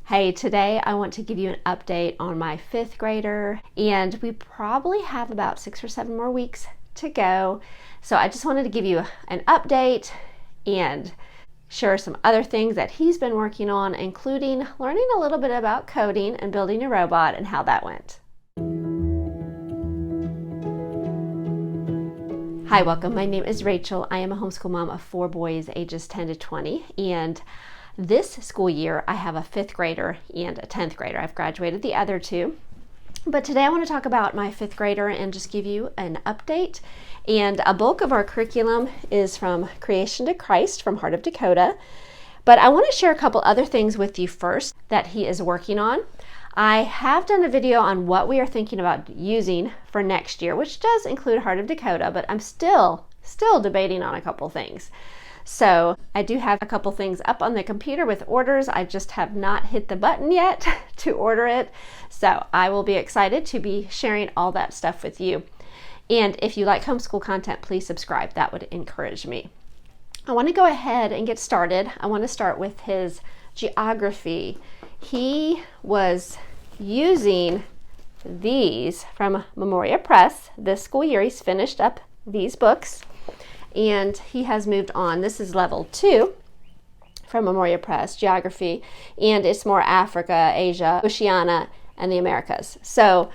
Hey, today I want to give you an update on my fifth grader, and we probably have about 6 or 7 more weeks to go. So I just wanted to give you an update and share some other things that he's been working on, including learning a little bit about coding and building a robot and how that went. Hi, welcome. My name is Rachel. I am a homeschool mom of 4 boys ages 10 to 20, and this school year I have a 5th grader and a 10th grader. I've graduated the other 2. But today I want to talk about my 5th grader and just give you an update. And a bulk of our curriculum is from Creation to Christ from Heart of Dakota. But I want to share a couple other things with you first that he is working on. I have done a video on what we are thinking about using for next year, which does include Heart of Dakota, but I'm still debating on a couple things. So I do have a couple things up on the computer with orders. I just have not hit the button yet to order it. So I will be excited to be sharing all that stuff with you. And if you like homeschool content, please subscribe. That would encourage me. I want to go ahead and get started. I want to start with his geography. He was using these from Memoria Press this school year. He's finished up these books and he has moved on. This is level 2 from Memoria Press, geography, and it's more Africa, Asia, Oceania, and the Americas. So,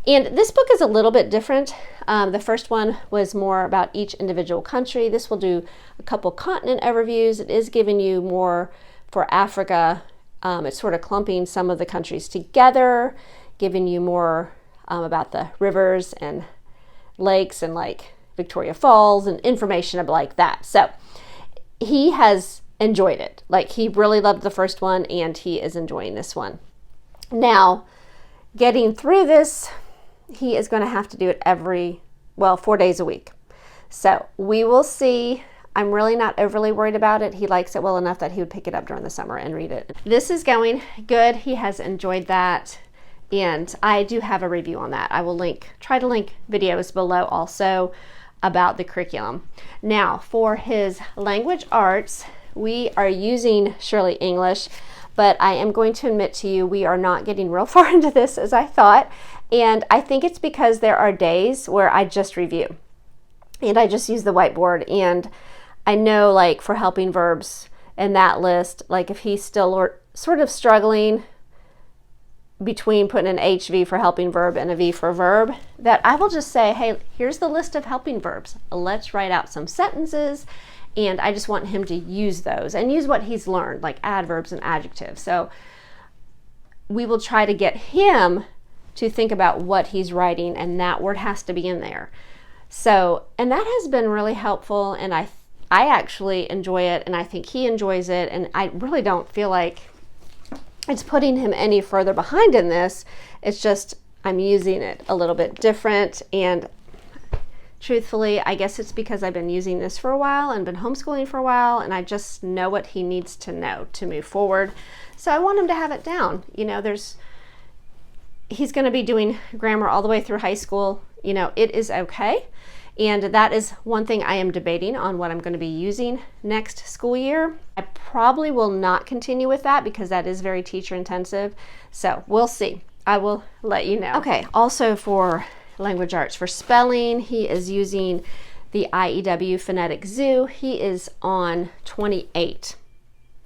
and this book is a little bit different. The first one was more about each individual country. This will do a couple continent overviews. It is giving you more for Africa. It's sort of clumping some of the countries together, giving you more about the rivers and lakes and like Victoria Falls and information like that. So he has enjoyed it. Like he really loved the first one and he is enjoying this one. Now, getting through this, he is going to have to do it 4 days a week. So we will see. I'm really not overly worried about it. He likes it well enough that he would pick it up during the summer and read it. This is going good. He has enjoyed that. And I do have a review on that. I will try to link videos below also about the curriculum. Now, for his language arts, we are using Shirley English, but I am going to admit to you, we are not getting real far into this as I thought. And I think it's because there are days where I just review and I just use the whiteboard. And I know like for helping verbs in that list, like if he's still sort of struggling between putting an HV for helping verb and a V for verb, that I will just say, hey, here's the list of helping verbs. Let's write out some sentences. And I just want him to use those and use what he's learned, like adverbs and adjectives. So we will try to get him to think about what he's writing, and that word has to be in there. So, and that has been really helpful, and I actually enjoy it, and I think he enjoys it, and I really don't feel like it's putting him any further behind in this. It's just I'm using it a little bit different, and truthfully, I guess it's because I've been using this for a while and been homeschooling for a while, and I just know what he needs to know to move forward. So I want him to have it down. You know, he's going to be doing grammar all the way through high school. You know, it is okay. And that is one thing I am debating on what I'm going to be using next school year. I probably will not continue with that because that is very teacher intensive. So we'll see. I will let you know. Okay, also for language arts, for spelling, he is using the IEW Phonetic Zoo. He is on 28,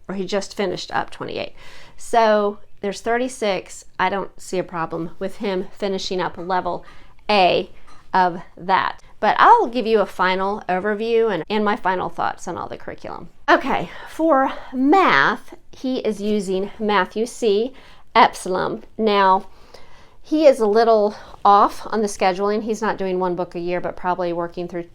or he just finished up 28. So there's 36. I don't see a problem with him finishing up level A of that. But I'll give you a final overview and my final thoughts on all the curriculum. Okay, for math, he is using Matthew C. Epsilon. Now, he is a little off on the scheduling. He's not doing 1 book a year, but probably working through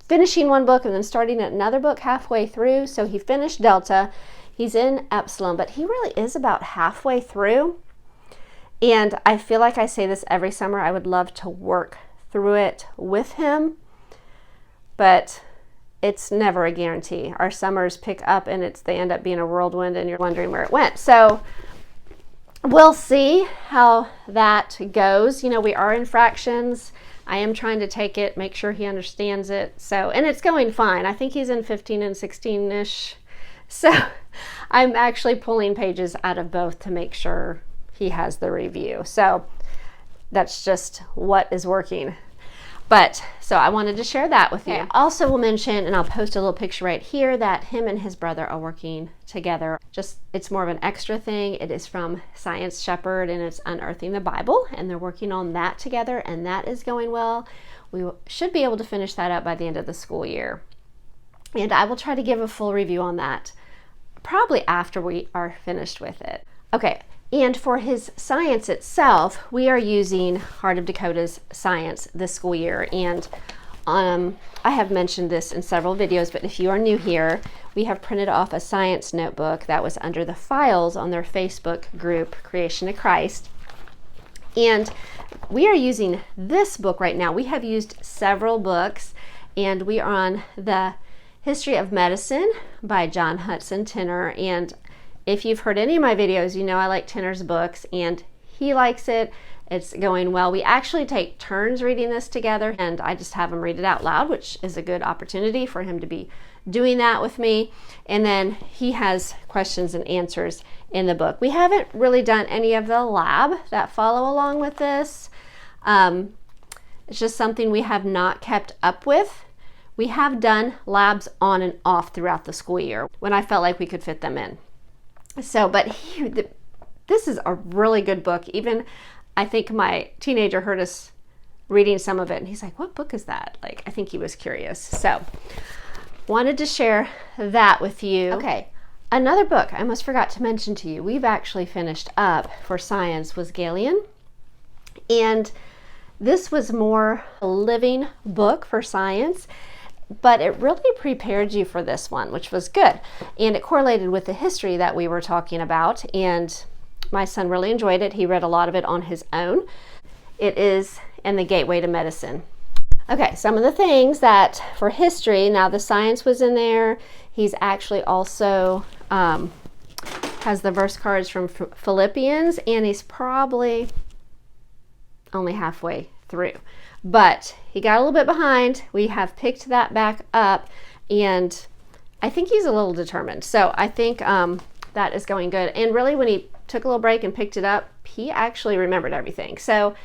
finishing 1 book and then starting another book halfway through. So he finished Delta. He's in Epsilon, but he really is about halfway through. And I feel like I say this every summer. I would love to work through it with him, but it's never a guarantee. Our summers pick up and they end up being a whirlwind and you're wondering where it went. So we'll see how that goes. You know, we are in fractions. I am trying to take it, make sure he understands it. So, and it's going fine. I think he's in 15 and 16-ish So I'm actually pulling pages out of both to make sure he has the review. So that's just what is working. But so I wanted to share that with you. I also will mention, and I'll post a little picture right here, that him and his brother are working together. Just, it's more of an extra thing. It is from Science Shepherd, and it's Unearthing the Bible, and they're working on that together, and that is going well. We should be able to finish that up by the end of the school year. And I will try to give a full review on that probably after we are finished with it. Okay. And for his science itself, we are using Heart of Dakota's science this school year. And I have mentioned this in several videos, but if you are new here, we have printed off a science notebook that was under the files on their Facebook group, Creation to Christ. And we are using this book right now. We have used several books, and we are on the History of Medicine by John Hudson Tenner. And if you've heard any of my videos, you know I like Tenner's books, and he likes it. It's going well. We actually take turns reading this together, and I just have him read it out loud, which is a good opportunity for him to be doing that with me. And then he has questions and answers in the book. We haven't really done any of the lab that follow along with this. It's just something we have not kept up with. We have done labs on and off throughout the school year when I felt like we could fit them in. So, but this is a really good book. Even I think my teenager heard us reading some of it, and he's like, "What book is that?" Like, I think he was curious. So, wanted to share that with you. Okay, another book I almost forgot to mention to you, we've actually finished up for science, was Galion. And this was more a living book for science, but it really prepared you for this one, which was good. And it correlated with the history that we were talking about. And my son really enjoyed it. He read a lot of it on his own. It is In the Gateway to Medicine. Okay, some of the things that for history, now the science was in there. He's actually also has the verse cards from Philippians, and he's probably only halfway through. But he got a little bit behind. We have picked that back up, and I think he's a little determined. So I think that is going good. And really, when he took a little break and picked it up, he actually remembered everything. So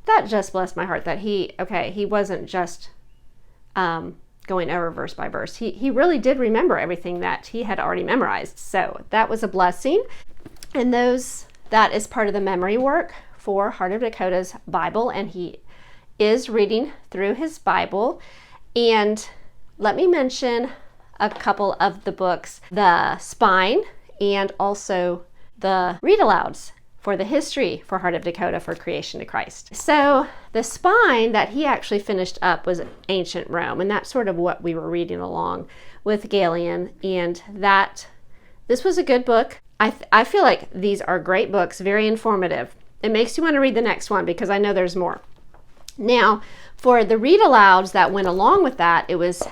that just blessed my heart that he wasn't just going over verse by verse. He really did remember everything that he had already memorized. So that was a blessing. And that is part of the memory work for Heart of Dakota's Bible, and he is reading through his Bible. And let me mention a couple of the books, the Spine and also the read alouds for the history for Heart of Dakota for Creation to Christ. So the Spine that he actually finished up was ancient Rome, and that's sort of what we were reading along with Galion. And this was a good book. I feel like these are great books, very informative. It makes you want to read the next one because I know there's more. Now, for the read alouds that went along with that,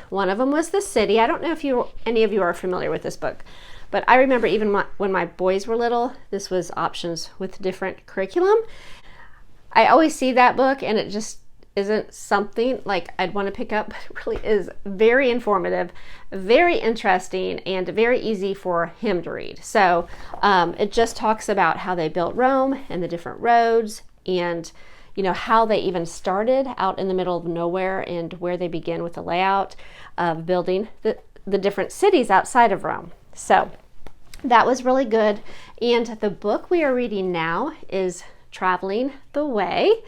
one of them was The City. I don't know if any of you are familiar with this book, but I remember even when my boys were little, this was options with different curriculum. I always see that book, and it just isn't something like I'd want to pick up, but it really is very informative, very interesting, and very easy for him to read. So it just talks about how they built Rome and the different roads, and how they even started out in the middle of nowhere, and where they begin with the layout of building the different cities outside of Rome. So that was really good. And the book we are reading now is Traveling the Way.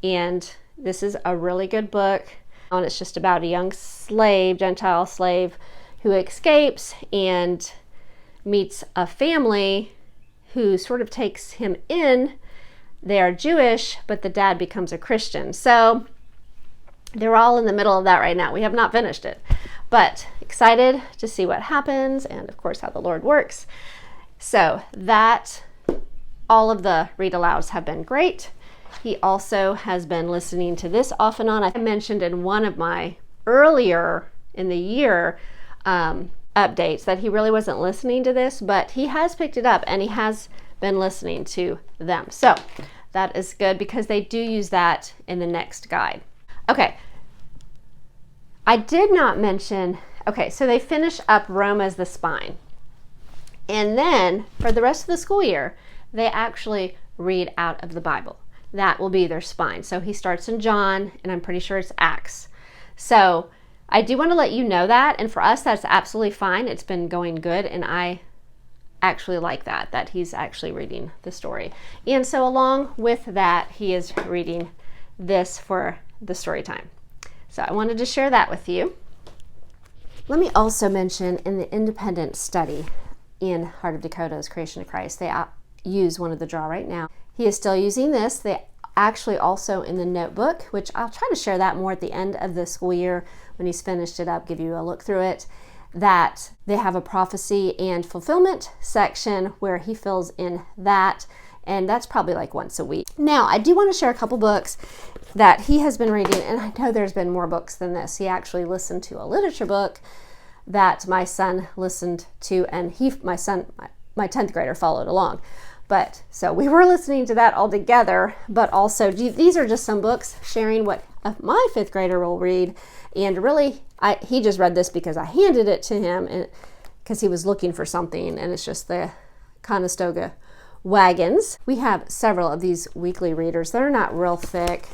And this is a really good book. And it's just about a young slave, Gentile slave, who escapes and meets a family who sort of takes him in. They are Jewish, but the dad becomes a Christian. So they're all in the middle of that right now. We have not finished it, but excited to see what happens, and of course how the Lord works. So all of the read alouds have been great. He also has been listening to this off and on. I mentioned in one of my earlier in the year updates that he really wasn't listening to this, but he has picked it up and he has been listening to them. So that is good because they do use that in the next guide. Okay. I did not mention, so they finish up Rome as the Spine. And then for the rest of the school year, they actually read out of the Bible. That will be their spine. So he starts in John, and I'm pretty sure it's Acts. So I do want to let you know that. And for us, that's absolutely fine. It's been going good. And I actually like that he's actually reading the story. And so along with that, he is reading this for the story time. So I wanted to share that with you. Let me also mention in the independent study in Heart of Dakota's Creation of Christ, they use one of the draw right now. He is still using this. They actually also in the notebook, which I'll try to share that more at the end of the school year when he's finished it up, give you a look through it, that they have a prophecy and fulfillment section where he fills in that, and that's probably like once a week. Now, I do want to share a couple books that he has been reading, and I know there's been more books than this. He actually listened to a literature book that my son listened to, and my 10th grader followed along. But so we were listening to that all together, but also these are just some books sharing what my 5th grader will read. And really, he just read this because I handed it to him and because he was looking for something, and it's just the Conestoga wagons. We have several of these weekly readers. They're not real thick,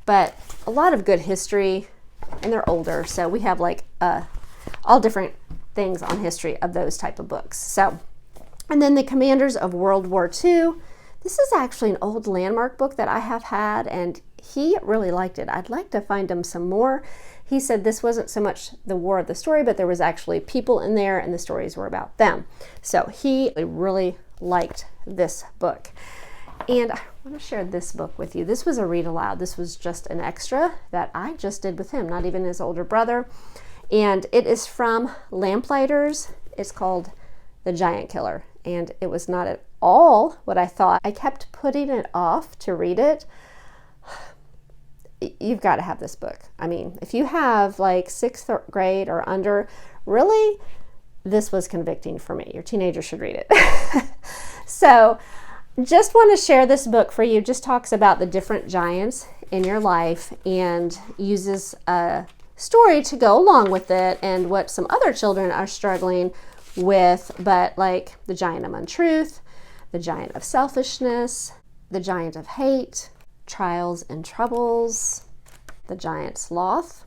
but a lot of good history, and they're older. So we have like all different things on history of those type of books. So, and then the Commanders of World War II. This is actually an old landmark book that I have had, and he really liked it. I'd like to find him some more. He said this wasn't so much the war of the story, but there was actually people in there and the stories were about them. So he really liked this book. And I want to share this book with you. This was a read aloud. This was just an extra that I just did with him, not even his older brother. And it is from Lamplighters. It's called The Giant Killer. And it was not at all what I thought. I kept putting it off to read it. You've got to have this book. I mean, if you have like 6th grade or under, really, this was convicting for me. Your teenager should read it. So just want to share this book for you. Just talks about the different giants in your life and uses a story to go along with it and what some other children are struggling with, but like the giant of untruth, the giant of selfishness, the giant of hate, trials and troubles, the giant sloth.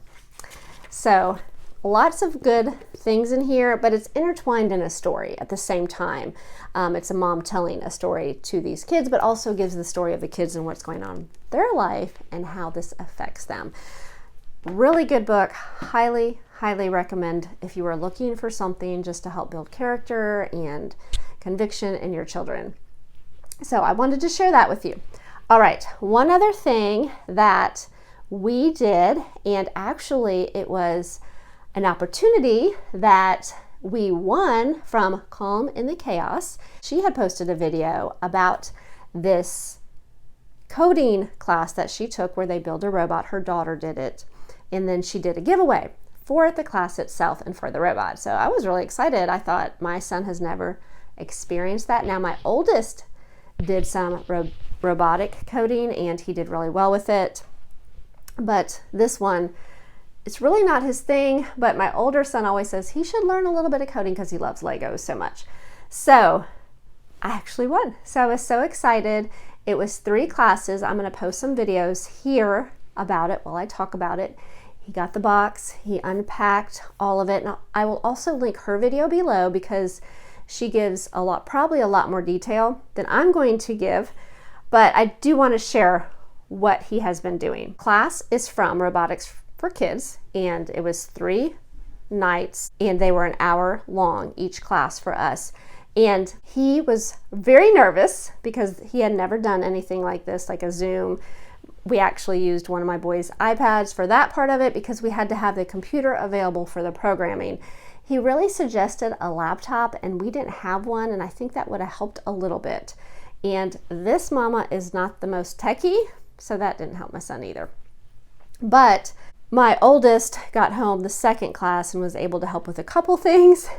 So lots of good things in here, but it's intertwined in a story at the same time. It's a mom telling a story to these kids, but also gives the story of the kids and what's going on in their life and how this affects them. Really good book. Highly, highly recommend if you are looking for something just to help build character and conviction in your children. So I wanted to share that with you. All right, one other thing that we did, and actually it was an opportunity that we won from Calm in the Chaos. She had posted a video about this coding class that she took where they build a robot. Her daughter did it. And then she did a giveaway for the class itself and for the robot. So I was really excited. I thought my son has never experienced that. Now my oldest did some robotic coding and he did really well with it. But this one, it's really not his thing, but my older son always says he should learn a little bit of coding because he loves Legos so much. So I actually won. So I was so excited. It was 3 classes. I'm going to post some videos here about it while I talk about it. He got the box, he unpacked all of it. Now I will also link her video below because she gives probably a lot more detail than I'm going to give, but I do want to share what he has been doing. Class is from Robotics for Kids, and it was 3 nights, and they were an hour long each class for us. And he was very nervous because he had never done anything like this, like a Zoom. We actually used one of my boys' iPads for that part of it because we had to have the computer available for the programming. He really suggested a laptop and we didn't have one, and I think that would have helped a little bit. And this mama is not the most techie, so that didn't help my son either. But my oldest got home the 2nd class and was able to help with a couple things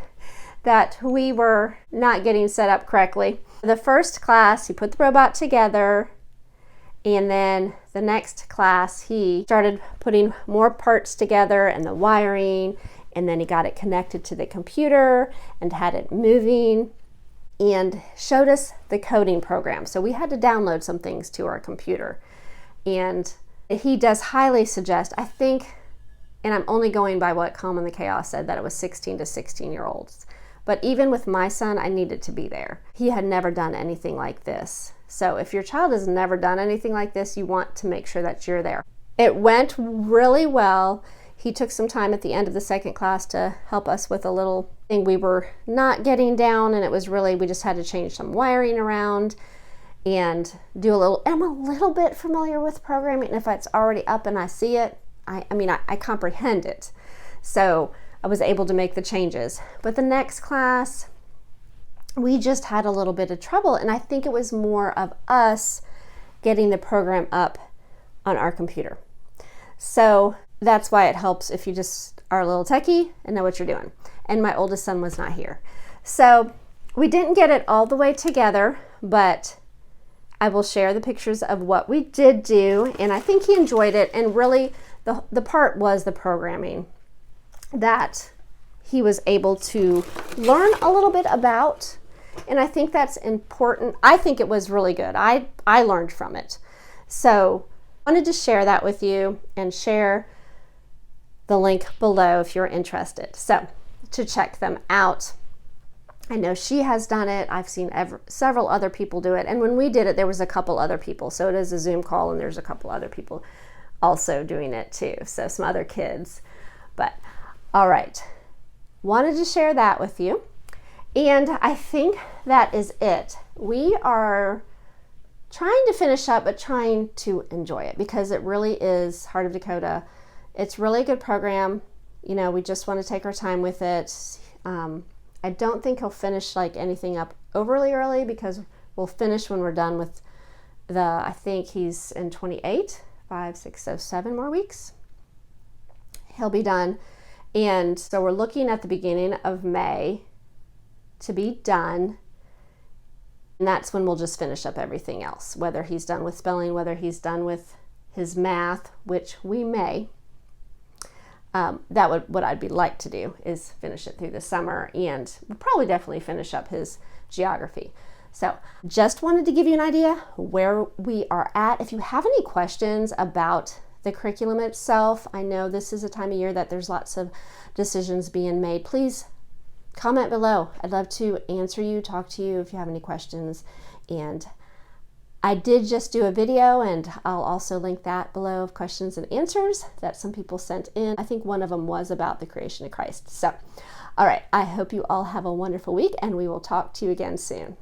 that we were not getting set up correctly. The 1st class, he put the robot together, and then the next class, he started putting more parts together and the wiring, and then he got it connected to the computer and had it moving. and showed us the coding program. So we had to download some things to our computer. And he does highly suggest, I think, and I'm only going by what Calm in the Chaos said, that it was 16 to 16-year-olds. But even with my son, I needed to be there. He had never done anything like this. So if your child has never done anything like this, you want to make sure that you're there. It went really well. He took some time at the end of the second class to help us with a little thing we were not getting down, and it was really, we just had to change some wiring around and do a little, I'm a little bit familiar with programming. If it's already up and I see it, I comprehend it. So I was able to make the changes. But the next class, we just had a little bit of trouble, and I think it was more of us getting the program up on our computer. So that's why it helps if you just are a little techie and know what you're doing. And my oldest son was not here. So we didn't get it all the way together, but I will share the pictures of what we did do, and I think he enjoyed it. And really, the part was the programming that he was able to learn a little bit about, and I think that's important. I think it was really good. I learned from it. So I wanted to share that with you and share the link below if you're interested. So to check them out. I know she has done it. I've seen several other people do it. And when we did it, there was a couple other people. So it is a Zoom call, and there's a couple other people also doing it too. So some other kids. But all right, wanted to share that with you. And I think that is it. We are trying to finish up, but trying to enjoy it, because it really is Heart of Dakota. It's really a good program. You know, we just want to take our time with it. I don't think he'll finish like anything up overly early, because we'll finish when we're done with I think he's in 28, 5, 6, so 7 more weeks. He'll be done. And so we're looking at the beginning of May to be done. And that's when we'll just finish up everything else, whether he's done with spelling, whether he's done with his math, which we may. What I'd be like to do is finish it through the summer, and we'll probably definitely finish up his geography. So just wanted to give you an idea where we are at. If you have any questions about the curriculum itself, I know this is a time of year that there's lots of decisions being made. Please comment below. I'd love to answer you, talk to you if you have any questions. And I did just do a video, and I'll also link that below, of questions and answers that some people sent in. I think one of them was about the creation of Christ. So, all right, I hope you all have a wonderful week, and we will talk to you again soon.